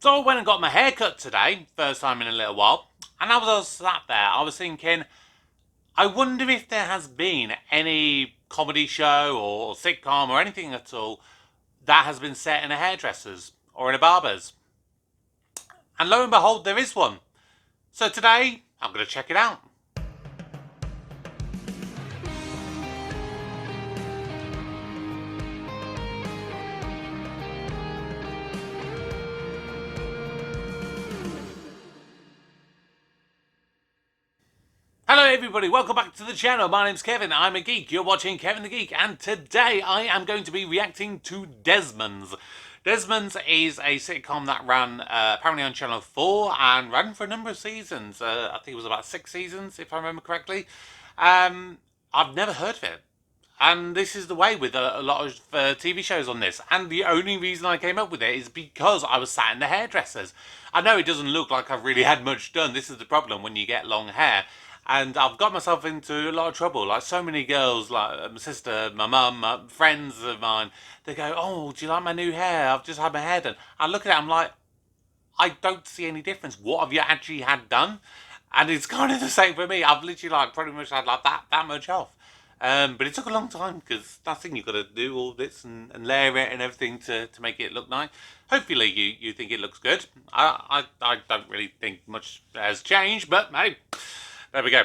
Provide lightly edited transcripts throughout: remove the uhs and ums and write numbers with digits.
So I went and got my hair cut today, first time in a little while, and as I was sat there, I was thinking, I wonder if there has been any comedy show or sitcom or anything at all that has been set in a hairdresser's or in a barber's. And lo and behold, there is one. So today, I'm going to check it out. Hello everybody, welcome back to the channel. My name's Kevin, I'm a geek. You're watching Kevin the Geek, and today I am going to be reacting to Desmonds. Desmonds is a sitcom that ran apparently on Channel 4 and ran for a number of seasons. I think it was about 6 seasons, if I remember correctly. I've never heard of it. And this is the way with a lot of TV shows on this. And the only reason I came up with it is because I was sat in the hairdressers. I know it doesn't look like I've really had much done. This is the problem when you get long hair. And I've got myself into a lot of trouble. Like so many girls, like my sister, my mum, friends of mine, they go, "Oh, do you like my new hair? I've just had my hair done." I look at it, I'm like, I don't see any difference. What have you actually had done? And it's kind of the same for me. I've literally like pretty much had like that much off. But it took a long time because that's the thing, you've got to do all this and layer it and everything to make it look nice. Hopefully you think it looks good. I don't really think much has changed, but hey, there we go.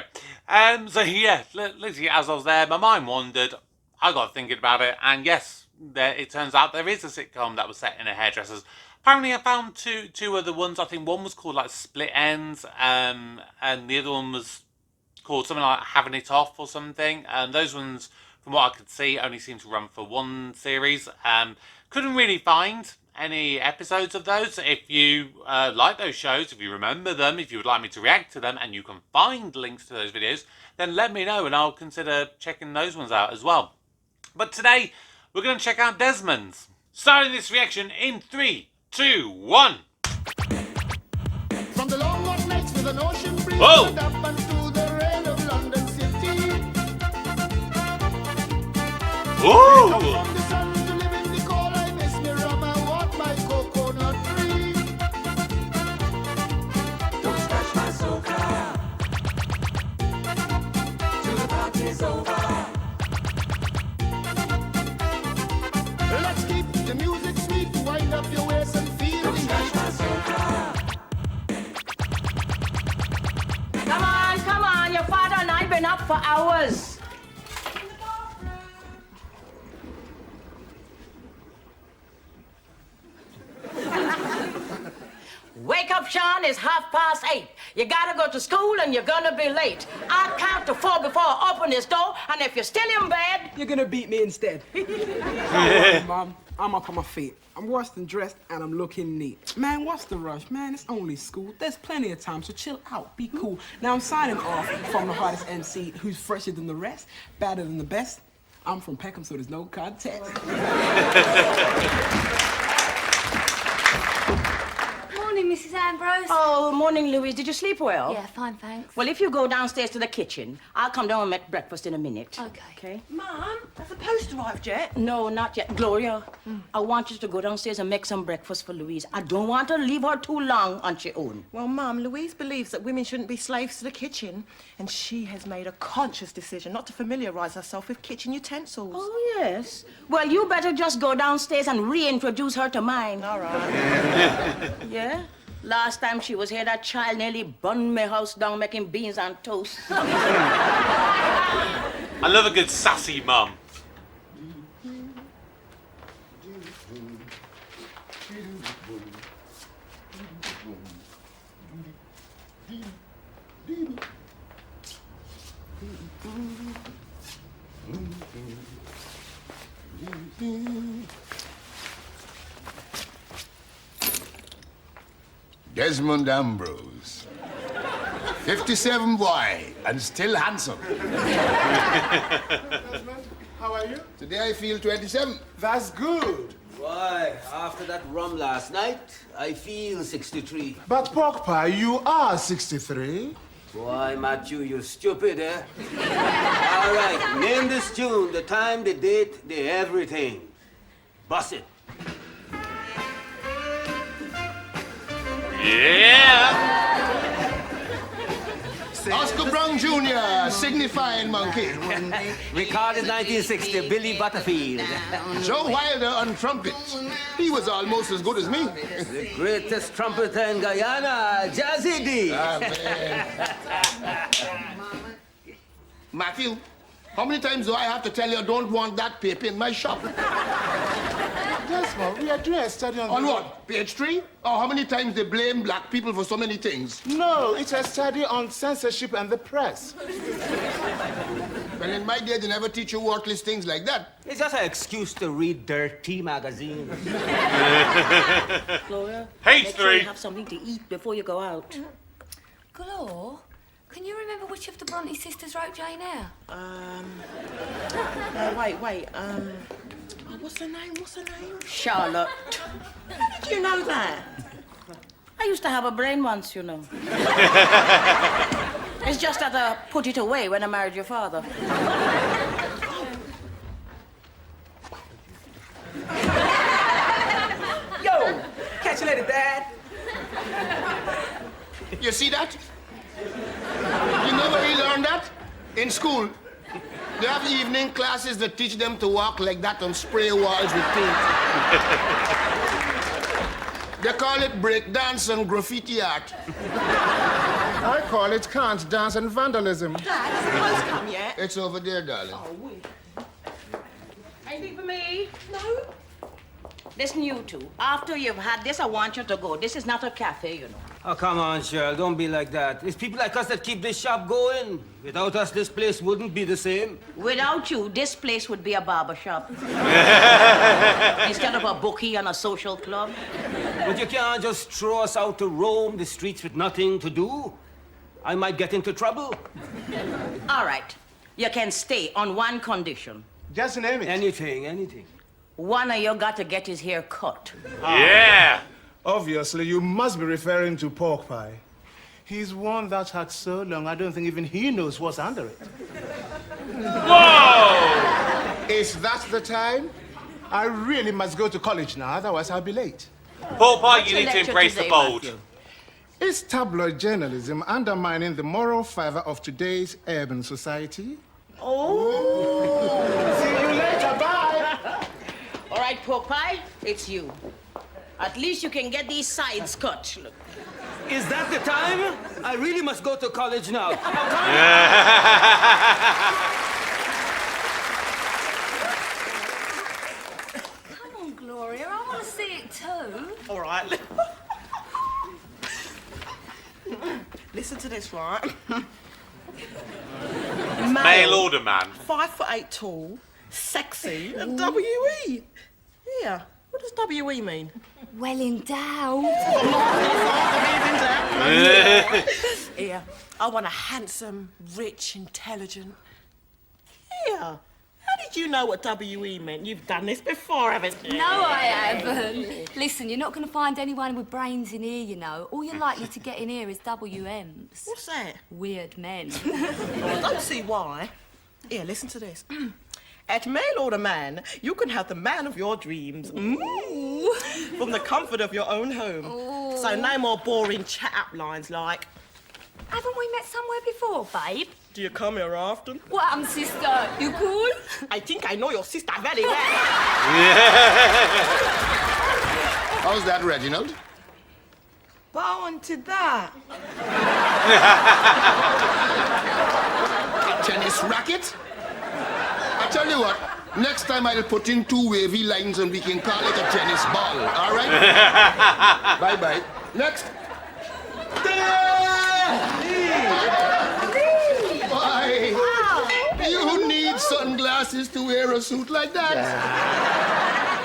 So yeah, literally as I was there, my mind wandered. I got thinking about it, and yes, it turns out there is a sitcom that was set in a hairdresser's. Apparently I found two other ones. I think one was called like Split Ends, and the other one was called something like Having It Off or something. And those ones, from what I could see, only seem to run for one series. Couldn't really find any episodes of those. If you like those shows, if you remember them, if you would like me to react to them, and you can find links to those videos, then let me know and I'll consider checking those ones out as well. But today, we're going to check out Desmond's. Starting this reaction in 3, 2, 1. From the long hot nights with an ocean breeze, whoa, and up and through the rain of London City. Ooh. From the sun to live in the cold, I miss me rum, I want my coconut tree. Don't scratch my sofa till the party's over. Let's keep the music sweet, wind up your waist and feel the heat. Come on, your father and I have been up for hours. Wake up, Sean, it's 8:30. You gotta go to school and you're gonna be late. I count to 4 before I open this door, and if you're still in bed, you're gonna beat me instead. Don't worry, Mom. I'm up on my feet. I'm washed and dressed, and I'm looking neat. Man, what's the rush? Man, it's only school. There's plenty of time, so chill out. Be cool. Now I'm signing off from the hottest MC who's fresher than the rest, better than the best. I'm from Peckham, so there's no contest. Morning, Mrs. Ambrose. Oh, morning, Louise. Did you sleep well? Yeah, fine, thanks. Well, if you go downstairs to the kitchen, I'll come down and make breakfast in a minute. Okay. Mum, has the post arrived yet? No, not yet. Gloria, I want you to go downstairs and make some breakfast for Louise. I don't want to leave her too long on her own. Well, Mum, Louise believes that women shouldn't be slaves to the kitchen, and she has made a conscious decision not to familiarise herself with kitchen utensils. Oh, yes? Well, you better just go downstairs and reintroduce her to mine. All right. Yeah? Last time she was here, that child nearly burned my house down making beans and toast. I love a good sassy mum. Desmond Ambrose. 57 boy, and still handsome. Desmond, how are you? Today I feel 27. That's good. Why, after that rum last night, I feel 63. But pork pie, you are 63. Why, Matthew, you stupid, eh? All right, name this tune, the time, the date, the everything. Bust it. Brown Jr., signifying monkey. Recorded 1960, Billy Butterfield. Joe Wilder on trumpet. He was almost as good as me. The greatest trumpeter in Guyana, Jazzy D. Matthew, how many times do I have to tell you I don't want that paper in my shop? Desmond, we are dressed studying On what? Page 3? Or how many times they blame black people for so many things? No, it's a study on censorship and the press. Well, in my day, they never teach you worthless things like that. It's just an excuse to read dirty magazines. Gloria, Page make sure 3. you have something to eat before you go out. Glor, can you remember which of the Bronte sisters wrote Jane Eyre? Wait. What's her name? Charlotte. How did you know that? I used to have a brain once, you know. It's just that I put it away when I married your father. Yo, catch you later, Dad. You see that? You know where he learned that? In school. They have evening classes that teach them to walk like that and spray walls with paint. They call it break dance and graffiti art. I call it can't dance and vandalism. Dad, come yet? It's over there, darling. Anything for me? No. Listen, you two. After you've had this, I want you to go. This is not a cafe, you know. Oh, come on, Cheryl, don't be like that. It's people like us that keep this shop going. Without us, this place wouldn't be the same. Without you, this place would be a barbershop. Instead of a bookie and a social club. But you can't just throw us out to roam the streets with nothing to do. I might get into trouble. All right. You can stay on one condition. Just name it. Anything. One of you got to get his hair cut. Yeah. Obviously, you must be referring to pork pie. He's worn that hat so long, I don't think even he knows what's under it. Whoa! Is that the time? I really must go to college now, otherwise I'll be late. Paul Pie, you your need to lecture embrace the today, bold. Matthew? Is tabloid journalism undermining the moral fiber of today's urban society? Oh! See you later, bye! All right, pork pie, it's you. At least you can get these sides cut. Look. Is that the time? I really must go to college now. Come on, Gloria, I want to see it too. All right. Listen to this, right? Mail order man. 5'8" tall, sexy, and WE. Yeah. What does WE mean? Well endowed. Yeah. I want a handsome, rich, intelligent. Yeah. How did you know what WE meant? You've done this before, haven't you? No, I haven't. Listen, you're not going to find anyone with brains in here, you know. All you're likely to get in here is WMs. What's that? Weird men. Oh, I don't see why. Here, listen to this. At Mail Order Man, you can have the man of your dreams. From the comfort of your own home. Ooh. So no more boring chat-up lines like, Haven't we met somewhere before, babe? do you come here often? What, sister? You cool? I think I know your sister very well. How's that, Reginald? Bow on to that. Tennis racket? I tell you what, next time I'll put in 2 wavy lines and we can call it a tennis ball, all right? Bye-bye. Next. Why? You need sunglasses to wear a suit like that.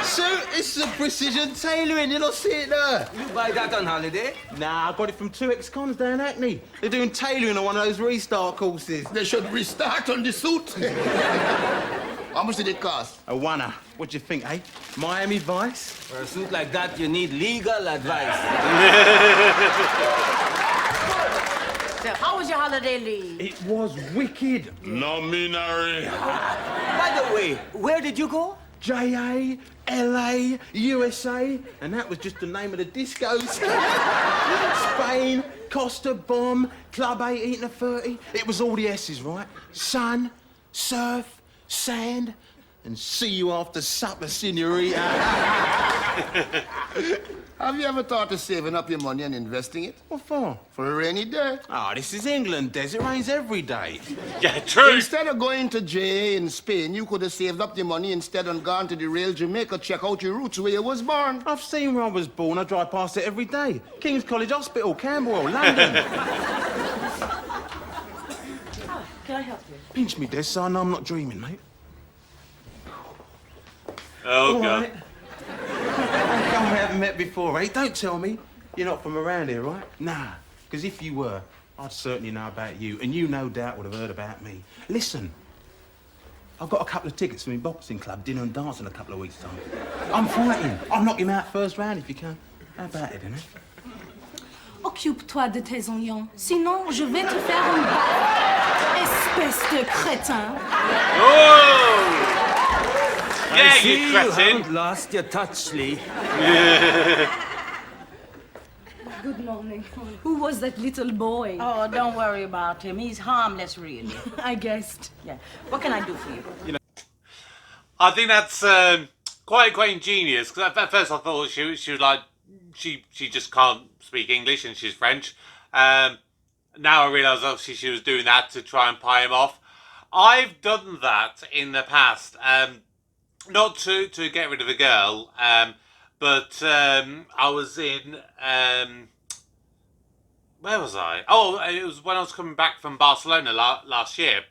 Sir, it's a precision tailoring, you don't see it there. You buy that on holiday? Nah, I got it from 2 ex-cons down Hackney. They're doing tailoring on one of those restart courses. They should restart on the suit. How much did it cost? A wanna. What do you think, eh? Miami Vice? For a suit like that, you need legal advice. So, how was your holiday leave? It was wicked. Nominary. By the way, where did you go? JA, LA, USA, and that was just the name of the discos. Spain, Costa, bomb, Club 18 to 30. It was all the S's, right? Sun, surf, sand, and see you after supper, senorita. Have you ever thought of saving up your money and investing it? What for? For a rainy day. Ah, this is England, Des. It rains every day. Yeah, true. Instead of going to J in Spain, you could have saved up the money instead and gone to the Real Jamaica, check out your roots where you was born. I've seen where I was born. I drive past it every day. King's College Hospital, Camberwell, London. Can I help you? Pinch me, Des, so I know I'm not dreaming, mate. Oh, All God. right. How come we haven't met before, eh? Don't tell me you're not from around here, right? Nah, because if you were, I'd certainly know about you, and you no doubt would have heard about me. Listen, I've got a couple of tickets for my boxing club, dinner and dance in a couple of weeks' time. I'm fighting. I'll knock him out first round if you can. How about it, innit? Occupe-toi de tes oignons, sinon je vais te faire une balle. Espèce de crétin. Oh! Yeah, I see you you cretin. haven't lost your touch, Lee. Good morning. Who was that little boy? Oh, don't worry about him. He's harmless, really. I guessed. Yeah. What can I do for you? I think that's quite ingenious, because at first I thought she was like, she just can't speak English and she's French. Now I realise obviously she was doing that to try and pie him off. I've done that in the past. Not to get rid of a girl, but I was in, where was I? Oh, it was when I was coming back from Barcelona last year.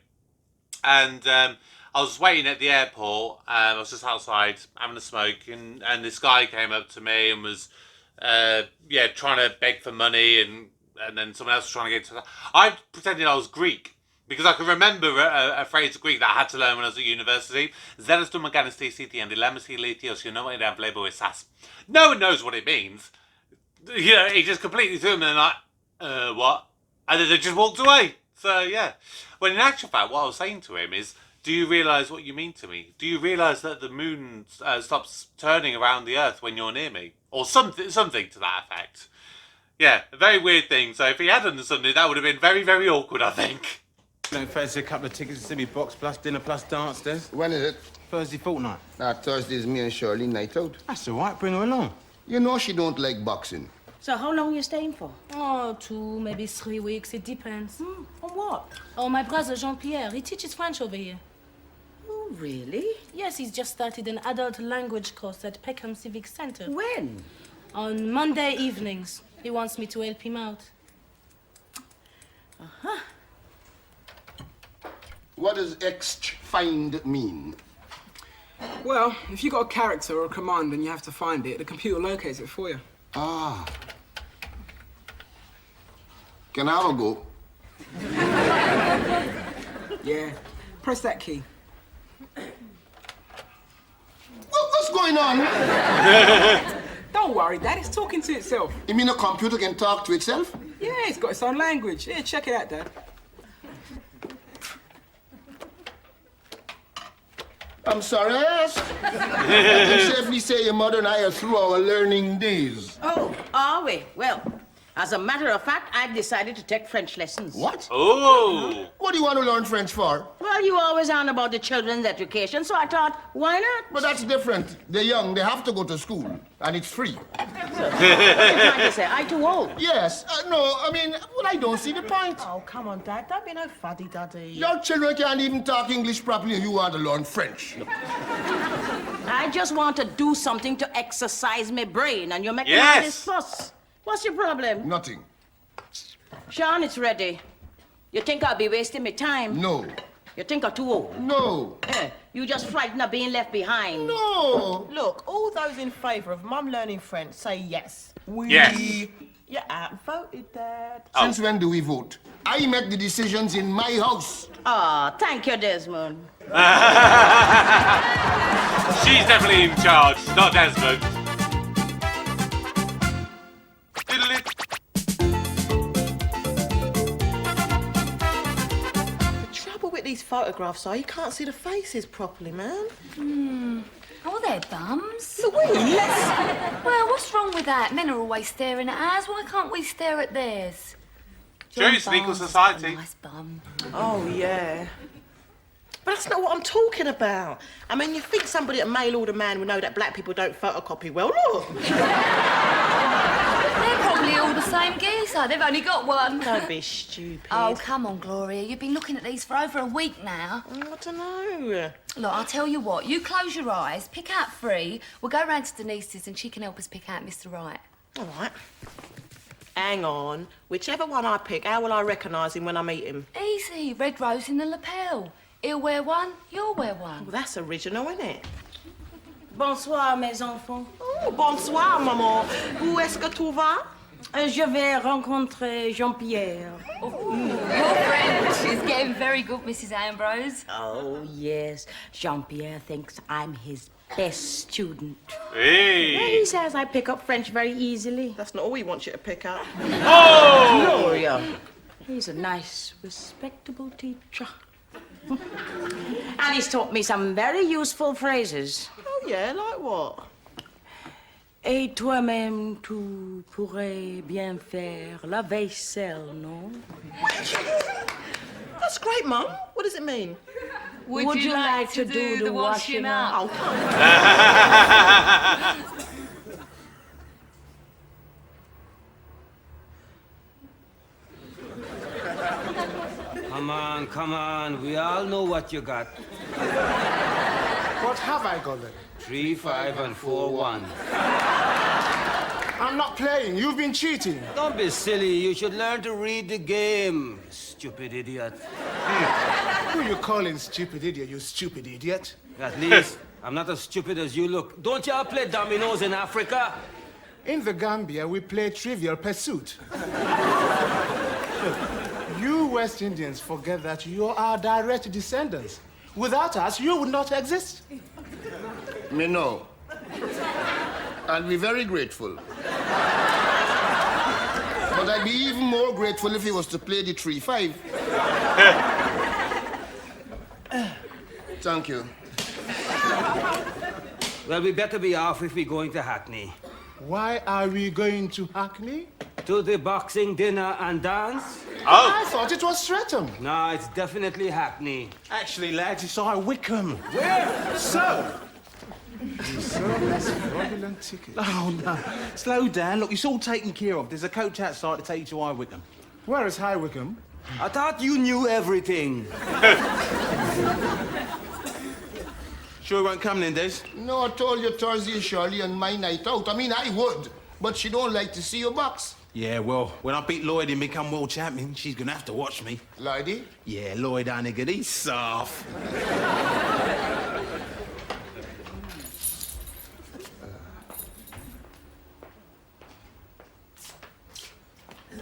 And I was waiting at the airport. I was just outside having a smoke, and this guy came up to me and was, trying to beg for money, and then someone else was trying to get to that. I pretended I was Greek, because I can remember a phrase of Greek that I had to learn when I was at university. No one knows what it means. You know, he just completely threw them and like, what? And then they just walked away. So, yeah. Well, in actual fact, what I was saying to him is, do you realise what you mean to me? Do you realise that the moon stops turning around the earth when you're near me? Or something to that effect. Yeah, a very weird thing. So if he had done something, that would have been very, very awkward, I think. Don't fancy a couple of tickets to see me box plus dinner plus dance, Des? When is it? Thursday fortnight. Thursday's me and Shirley night out. That's all right. Bring her along. You know she don't like boxing. So how long are you staying for? Oh, 2, maybe 3 weeks. It depends. On what? Oh, my brother Jean-Pierre, he teaches French over here. Oh, really? Yes, he's just started an adult language course at Peckham Civic Center. When? On Monday evenings. He wants me to help him out. Uh-huh. What does find mean? Well, if you got a character or a command and you have to find it, the computer locates it for you. Ah. Can I have a go? Yeah. Press that key. What's going on? Don't worry, Dad. It's talking to itself. You mean a computer can talk to itself? Yeah, it's got its own language. Yeah, check it out, Dad. I'm sorry I asked. I can safely say your mother and I are through our learning days. Oh, are we? Well, as a matter of fact, I've decided to take French lessons. What? Oh! What do you want to learn French for? Well, you always on about the children's education, so I thought, why not? But that's different. They're young, they have to go to school, and it's free. So, what are you trying to say? I too old? Yes, no, I mean, well, I don't see the point. Oh, come on, Dad. Don't be no fuddy-duddy. Your children can't even talk English properly and you want to learn French. I just want to do something to exercise my brain, and you're making Yes. all this fuss. What's your problem? Nothing. Sean, it's ready. You think I'll be wasting my time? No. You think I'm too old? No. You just frightened of being left behind. No. Look, all those in favour of Mum learning French say yes. Yes. You're outvoted, Dad. Since when do we vote? I make the decisions in my house. Ah, thank you, Desmond. She's definitely in charge, not Desmond. The trouble with these photographs are you can't see the faces properly, man. Oh, they're bums. Louise! Well, what's wrong with that? Men are always staring at ours. Why can't we stare at theirs? True, it's an equal society. Nice bum. Oh, yeah. But that's not what I'm talking about. I mean, you think somebody at mail order man would know that black people don't photocopy well? Look. They're probably all the same geezer. They've only got one. Don't be stupid. Oh, come on, Gloria. You've been looking at these for over a week now. I don't know. Look, I'll tell you what. You close your eyes, pick out 3. We'll go round to Denise's and she can help us pick out Mr. Right. All right. Hang on. Whichever one I pick, how will I recognise him when I meet him? Easy. Red rose in the lapel. He'll wear one, you'll wear one. Well, that's original, isn't it? Bonsoir, mes enfants. Oh, bonsoir, maman. Où est-ce que tu vas? Je vais rencontrer Jean-Pierre. Your French is getting very good, Mrs. Ambrose. Oh, yes. Jean-Pierre thinks I'm his best student. Hey. He says I pick up French very easily. That's not all he wants you to pick up. Oh! Gloria. He's a nice, respectable teacher. And he's taught me some very useful phrases. Oh, yeah, like what? Et toi-même, tu pourrais bien faire la vaisselle, non? That's great, Mum. What does it mean? Would you like to do the washing up? Oh, come on. Come on. We all know what you got. What have I got then? 3, 5, and 4, 1. I'm not playing. You've been cheating. Don't be silly. You should learn to read the game, stupid idiot. Who are you calling stupid idiot, you stupid idiot? At least I'm not as stupid as you look. Don't y'all play dominoes in Africa? In the Gambia, we play Trivial Pursuit. You West Indians forget that you are our direct descendants. Without us, you would not exist. Me know. I'll be very grateful. But I'd be even more grateful if he was to play the 3-5. Thank you. Well, we better be off if we're going to Hackney. Why are we going to Hackney? To the boxing dinner and dance? I thought it was Streatham. No, it's definitely Hackney. Actually, lads, it's I Wickham. Where? So? That's a fraudulent ticket. Oh, no. Slow down. Look, it's all taken care of. There's a coach outside to take you to I Wickham. Where is High Wycombe? I thought you knew everything. Sure you won't come then, Des? No, I told you Thursday is Shirley and my night out. I mean, I would, but she don't like to see you box. Yeah, well, when I beat Lloyd and become world champion, she's gonna have to watch me. Lloydie? Yeah, Lloyd Hannigan, he's soft.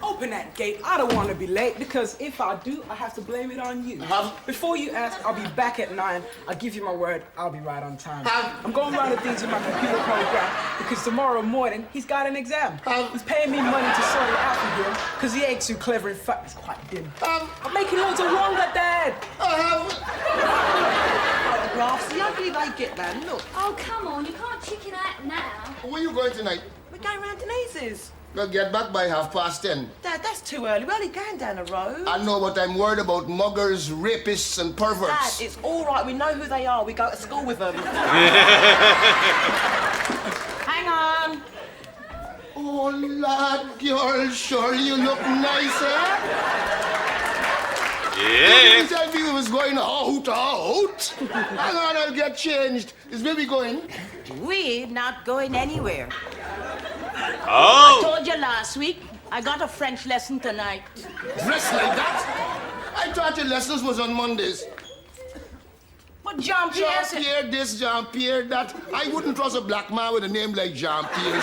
Open that gate. I don't want to be late because if I do, I have to blame it on you. Before you ask, I'll be back at 9. I'll give you my word. I'll be right on time. I'm going around the things in my computer program because tomorrow morning he's got an exam. He's paying me money to sort it out for him because he ain't too clever. In fact, he's quite dim. I'm making loads of wonder, Dad. Autographs, the ugly they get, man. Look. Oh, come on. You can't chicken out now. Where you going tonight? We're going round Denise's. We'll get back by 10:30. Dad, that's too early. We're only going down the road. I know, but I'm worried about muggers, rapists, and perverts. Dad, it's all right. We know who they are. We go to school with them. Hang on. Oh, lad, girl, surely you look nice, eh? Yeah. You tell me we was going out. Hang on, I'll get changed. Is baby going? We're not going anywhere. I Oh. told you last week, I got a French lesson tonight. Dressed like that? I thought your lessons was on Mondays. But Jean-Pierre said... Jean-Pierre this, Jean-Pierre that. I wouldn't trust a black man with a name like Jean-Pierre.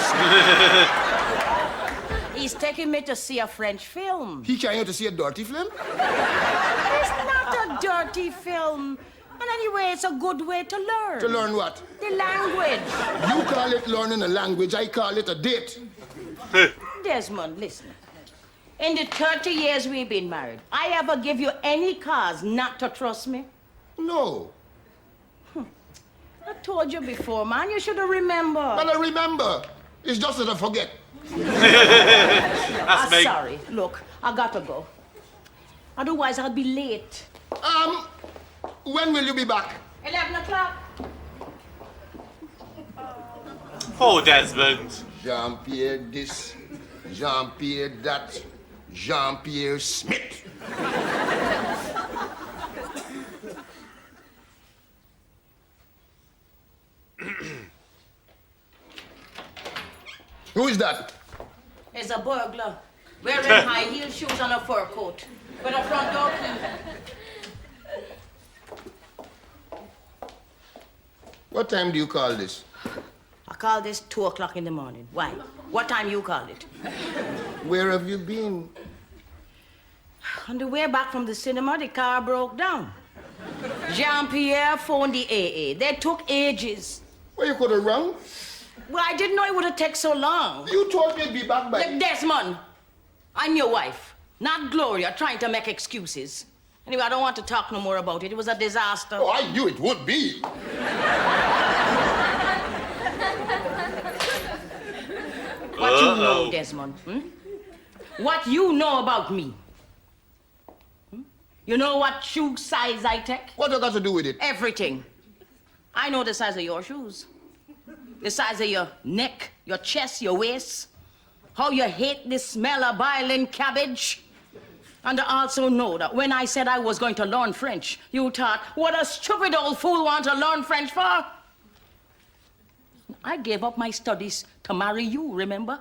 He's taking me to see a French film. He trying to see a dirty film? It's not a dirty film. And anyway, it's a good way to learn. To learn what? The language. You call it learning a language, I call it a date. Desmond, listen. In the 30 years we've been married, I ever give you any cause not to trust me? No. I told you before, man. You should have remembered. Well, I remember. It's just that I forget. That's me. Sorry. Look, I gotta go. Otherwise, I'll be late. When will you be back? 11 o'clock. Poor Desmond. Jean-Pierre this, Jean-Pierre that, Jean-Pierre Smith. Who is that? It's a burglar wearing high heel shoes and a fur coat with a front door key. What time do you call this? I call this 2 o'clock in the morning. Why? What time you call it? Where have you been? On the way back from the cinema, the car broke down. Jean-Pierre phoned the AA. They took ages. Well, you could have rung. Well, I didn't know it would have taken so long. You told me you'd be back by... Look, Desmond, I'm your wife, not Gloria, trying to make excuses. Anyway, I don't want to talk no more about it. It was a disaster. Oh, I knew it would be. What you know, Desmond? What you know about me? You know what shoe size I take? What you got to do with it? Everything. I know the size of your shoes. The size of your neck, your chest, your waist. How you hate the smell of boiling cabbage. And I also know that when I said I was going to learn French, you thought, what a stupid old fool want to learn French for? I gave up my studies to marry you, remember?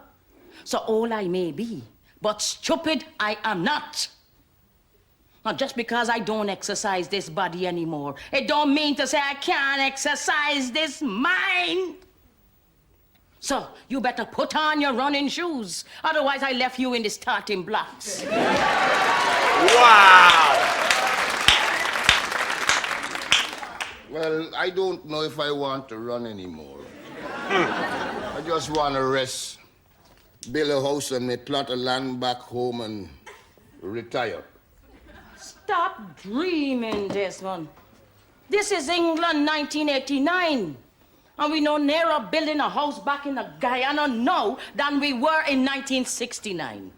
So old I may be, but stupid I am not. Now, just because I don't exercise this body anymore, it don't mean to say I can't exercise this mind. So, you better put on your running shoes. Otherwise, I left you in the starting blocks. Wow! Well, I don't know if I want to run anymore. I just want to rest, build a house and me plot of land back home and retire. Stop dreaming, Desmond. This is England 1989. And we no nearer building a house back in Guyana now than we were in 1969.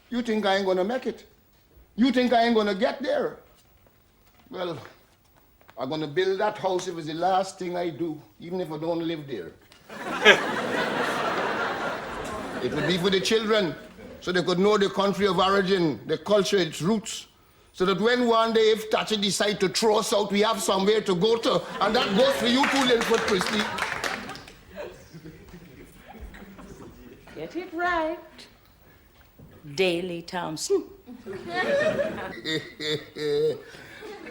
You think I ain't gonna make it? You think I ain't gonna get there? Well, I'm gonna build that house if it's the last thing I do, even if I don't live there. It would be for the children, so they could know the country of origin, the culture, its roots. So that when one day if Thatcher decide to throw us out, we have somewhere to go to. And that goes for you too, Lilford Christie. Get it right. Daley Thompson.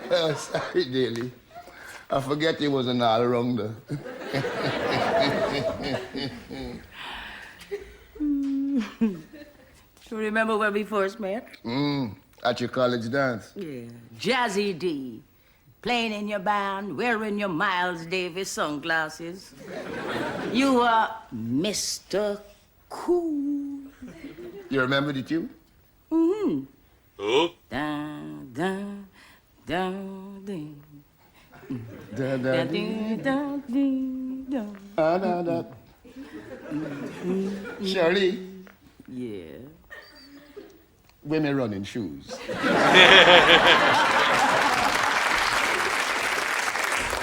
Oh, sorry, Daly. I forget he was an all-rounder. You remember when we first met? At your college dance. Yeah. Jazzy D. Playing in your band, wearing your Miles Davis sunglasses. You were Mr. Cool. You remember the tune? Mm-hmm. Oh. Dun, dun, dun, dun. Da, da, Dun, dun, dun, dun, dun. da, da, da. Shirley, Yeah. wear me running shoes.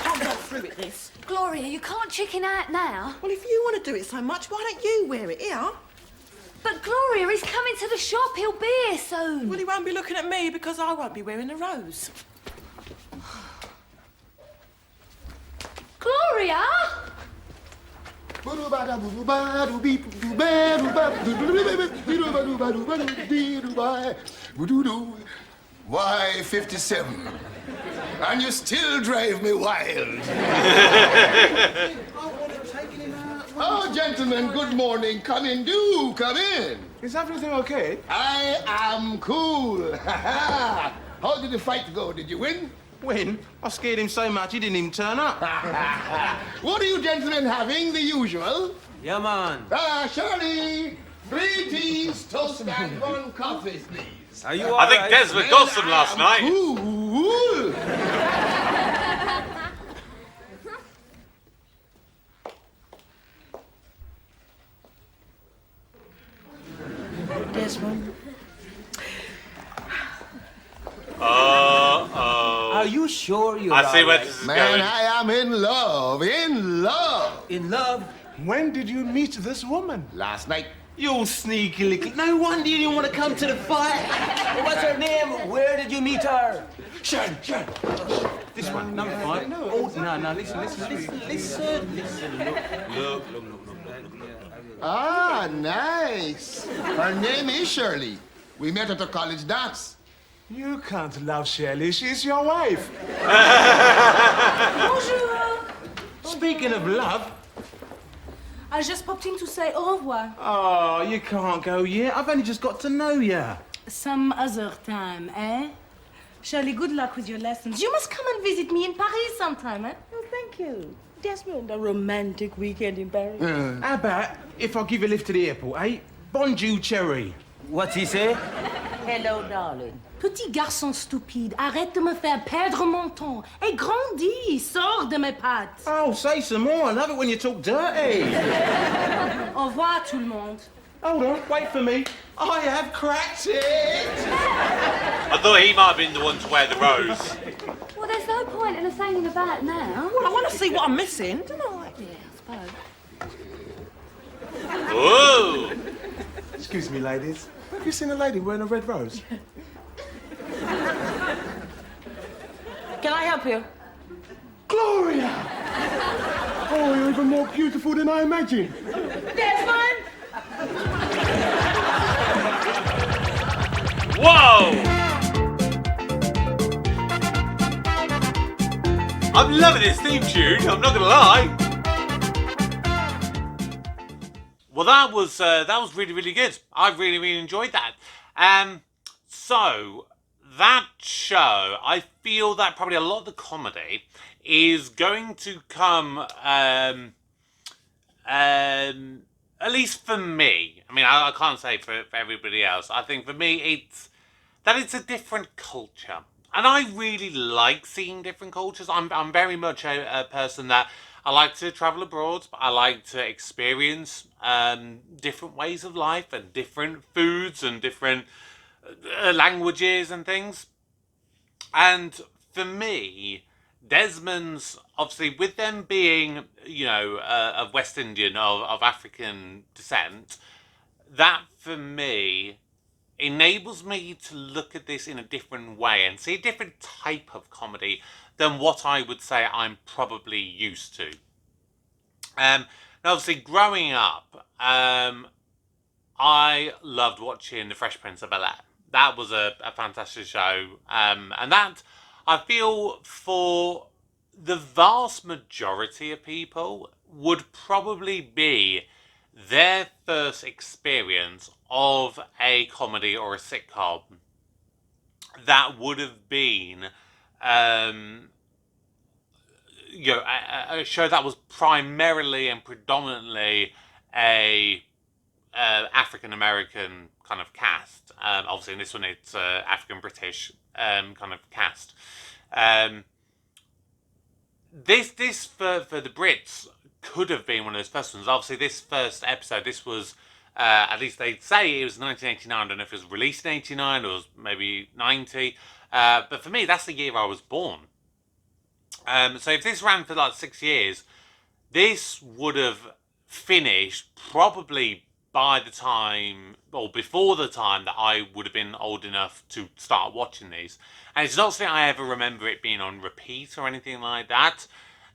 Can't go through it, this. Gloria, you can't chicken out now. Well, if you want to do it so much, why don't you wear it here? But Gloria, he's coming to the shop. He'll be here soon. Well, he won't be looking at me because I won't be wearing a rose. Gloria? Why 57? And you still drive me wild. Oh, gentlemen, good morning. Come in, do come in. Is everything okay? I am cool. How did the fight go? Did you win? Win? I scared him so much he didn't even turn up. What are you gentlemen having? The usual? Yeah, man. Shirley, 3 teas, toast, and 1 coffee, please. Are you I think Desmond got some last night. Cool. Desmond, Are you sure you're I see all where right? this is Man, going. I am in love. In love. In love? When did you meet this woman? Last night. You sneaky little... No wonder you didn't want to come to the fight. What's her name? Where did you meet her? Sharon. This one, number 5. No, listen. Look. Ah, nice. Her name is Shirley. We met at a college dance. You can't love Shirley. She's your wife. Bonjour. Speaking of love, I just popped in to say au revoir. oh, you can't go yet. I've only just got to know you. Some other time, eh? Shirley, good luck with your lessons. You must come and visit me in Paris sometime, eh? Oh, thank you. Desmond, a romantic weekend in Paris. How about if I give you a lift to the airport, eh? Bonjour, Cherry. What's he say? Hello, darling. Petit garçon stupide, arrête de me faire perdre mon temps. Et grandis, sors de mes pattes. Oh, say some more. I love it when you talk dirty. Au revoir, tout le monde. Hold on, wait for me. I have cracked it. I thought he might have been the one to wear the rose. Well, there's no point in us hanging about now. Well, I want to see what I'm missing, don't I? Yeah, I suppose. Whoa! Excuse me, ladies. Have you seen a lady wearing a red rose? Can I help you? Gloria! Oh, you're even more beautiful than I imagined. Desmond! Whoa! I'm loving this theme tune, I'm not gonna lie. Well, that was really, really good. I really, really enjoyed that. So that show, I feel that probably a lot of the comedy is going to come, at least for me. I mean, I can't say for everybody else. I think for me, it's a different culture. And I really like seeing different cultures. I'm very much a person that I like to travel abroad. I like to experience different ways of life and different foods and different languages and things. And for me, Desmond's, obviously, with them being, of West Indian, of African descent, that for me enables me to look at this in a different way and see a different type of comedy than what I would say I'm probably used to. Now, obviously, growing up, I loved watching The Fresh Prince of Bel-Air. That was a fantastic show. And that, I feel, for the vast majority of people, would probably be their first experience of a comedy or a sitcom that would have been a show that was primarily and predominantly a African American kind of cast. Obviously, in this one, it's African British kind of cast. This for the Brits could have been one of those first ones. Obviously, this first episode, this was at least they'd say it was 1989. I don't know if it was released in 89 or it was maybe 90. But for me, that's the year I was born. So if this ran for like 6 years, this would have finished probably by the time, or before the time that I would have been old enough to start watching these. And it's not something I ever remember it being on repeat or anything like that.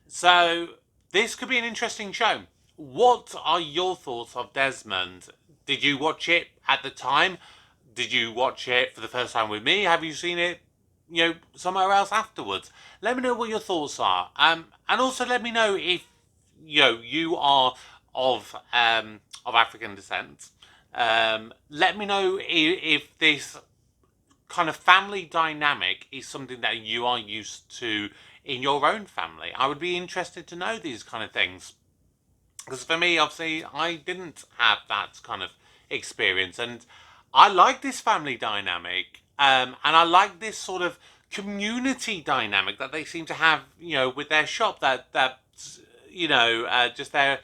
So this could be an interesting show. What are your thoughts of Desmond? Did you watch it at the time? Did you watch it for the first time with me? Have you seen it, somewhere else afterwards? Let me know what your thoughts are. And also let me know if, you are of African descent. Let me know if this kind of family dynamic is something that you are used to in your own family. I would be interested to know these kind of things. Because for me, obviously, I didn't have that kind of experience. And I like this family dynamic. And I like this sort of community dynamic that they seem to have, with their shop. That just their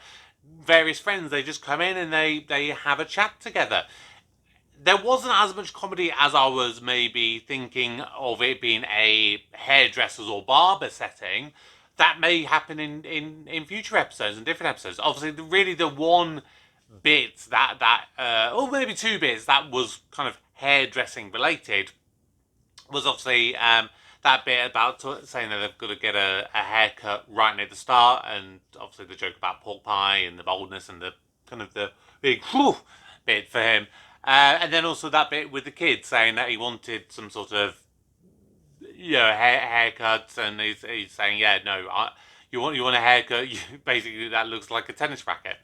various friends, they just come in and they have a chat together. there wasn't as much comedy as I was maybe thinking of it being a hairdressers or barber setting. That may happen in future episodes and different episodes. Obviously, really the one bit or maybe two bits that was kind of hairdressing related was obviously that bit about saying that they've got to get a haircut right near the start, and obviously the joke about pork pie and the boldness and the kind of the big whew bit for him. And then also that bit with the kid saying that he wanted some sort of haircut, and he's saying, yeah, no, you want a haircut, basically that looks like a tennis racket.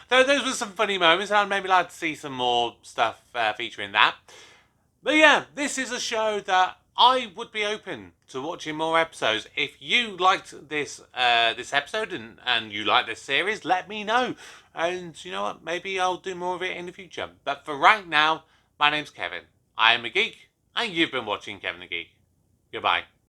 So those were some funny moments, and I'd maybe like to see some more stuff featuring that. But yeah, this is a show that I would be open to watching more episodes. If you liked this episode and you like this series, let me know. And you know what, maybe I'll do more of it in the future. But for right now, my name's Kevin. I am a geek, and you've been watching Kevin the Geek. Goodbye.